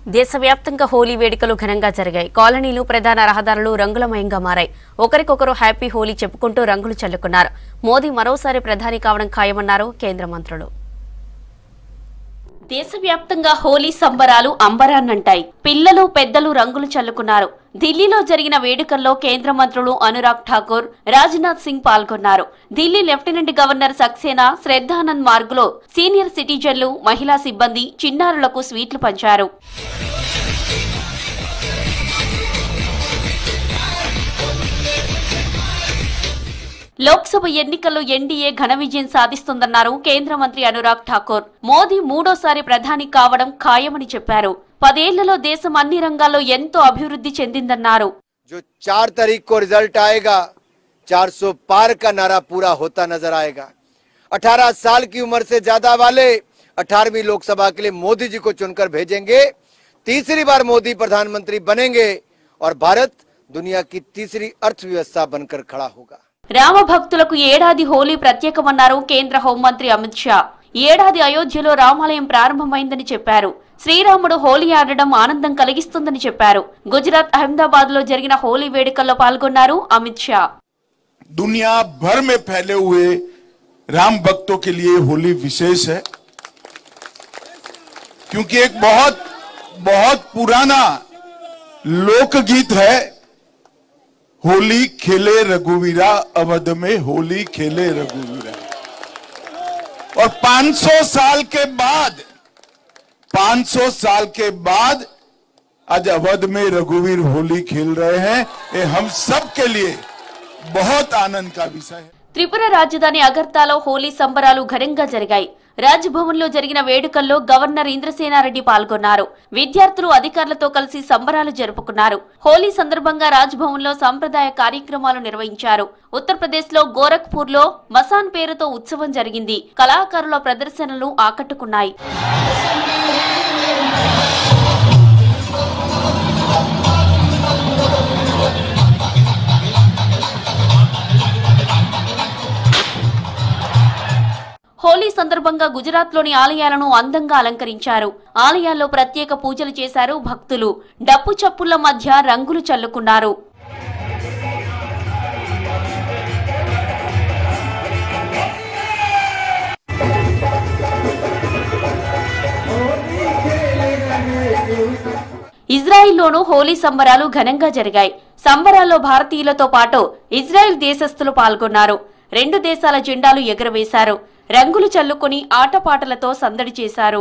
దేశవ్యాప్తంగా హోలీ వేడుకలు ఘనంగా జరిగాయి. కాలనీలు, ప్రధాన రహదారులు రంగులమయంగా మారాయి. ఒకరికొకరు హ్యాపీ హోలీ చెప్పుకుంటూ రంగులు చల్లుకున్నారు. మోదీ మరోసారి ప్రధాని కావడం ఖాయమన్నారు కేంద్ర మంత్రులు. దేశవ్యాప్తంగా హోలీ సంబరాలు అంబరాన్నంటాయి. పిల్లలు, పెద్దలు రంగులు చల్లుకున్నారు. ఢిల్లీలో జరిగిన వేడుకల్లో కేంద్ర మంత్రులు అనురాగ్ ఠాకూర్, రాజ్నాథ్ సింగ్ పాల్గొన్నారు. ఢిల్లీ లెఫ్టినెంట్ గవర్నర్ సక్సేనా శ్రద్ధానంద్ మార్గులో సీనియర్ సిటిజన్లు, మహిళా సిబ్బంది చిన్నారులకు స్వీట్లు పంచారు. లోక్సభ ఎన్నికల్లో ఎన్డీఏ ఘన విజయం సాధిస్తుందన్నారు కేంద్ర మంత్రి అనురాగ్ ఠాకూర్. మోదీ మూడోసారి ప్రధాని కావడం ఖాయమని చెప్పారు. 10 ఏళ్లలో దేశం అన్ని రంగాల్లో ఎంతో అభివృద్ధి చెందిందన్నారు. जो 4 तारीख को रिजल्ट आएगा, 400 पार का नारा पूरा होता नजर आएगा. 18 साल की उम्र से ज्यादा वाले 18वीं लोकसभा के लिए मोदी जी को चुनकर भेजेंगे. तीसरी बार मोदी प्रधानमंत्री बनेंगे और भारत दुनिया की तीसरी अर्थव्यवस्था बनकर खड़ा होगा. రామ భక్తులకు ఏడాది హోలీ ప్రత్యేకమన్నారు కేంద్ర హోంమంత్రి అమిత్ షా. ఏడాది అయోధ్యలో రామాలయం ప్రారంభమైందని చెప్పారు. శ్రీరాముడు హోలీ ఆడడం ఆనందం కలిగిస్తుందని చెప్పారు. గుజరాత్ అహ్మదాబాద్ లో జరిగిన హోలీ వేడుకల్లో పాల్గొన్నారు అమిత్ షా. दुनिया भर में फैले हुए राम भक्तों के लिए होली विशेष है, क्योंकि एक बहुत पुराना लोकगीत है, होली खेले रघुवीरा अवध में होली खेले रघुवीरा. और 500 साल के बाद आज अवध में रघुवीर होली खेल रहे हैं. ये हम सब के लिए बहुत आनंद का विषय है. త్రిపుర రాజధాని అగర్తాలో హోలీ సంబరాలు ఘనంగా జరిగాయి. రాజ్భవన్ లో జరిగిన వేడుకల్లో గవర్నర్ ఇంద్రసేనారెడ్డి పాల్గొన్నారు. విద్యార్థులు అధికారులతో కలిసి సంబరాలు జరుపుకున్నారు. హోలీ సందర్భంగా రాజ్భవన్ లో సంప్రదాయ కార్యక్రమాలు నిర్వహించారు. ఉత్తరప్రదేశ్ లో గోరఖ్పూర్ లో మసాన్ పేరుతో ఉత్సవం జరిగింది. కళాకారుల ప్రదర్శనలు ఆకట్టుకున్నాయి. హోలీ సందర్భంగా గుజరాత్ లోని ఆలయాలను అందంగా అలంకరించారు. ఆలయాల్లో ప్రత్యేక పూజలు చేశారు భక్తులు. డప్పు చప్పుళ్ల మధ్య రంగులు చల్లుకున్నారు. ఇజ్రాయిల్లోనూ హోలీ సంబరాలు ఘనంగా జరిగాయి. సంబరాల్లో భారతీయులతో పాటు ఇజ్రాయెల్ దేశస్థులు పాల్గొన్నారు. 2 దేశాల జెండాలు ఎగురవేశారు. రంగులు చల్లుకొని ఆటపాటలతో సందడి చేశారు.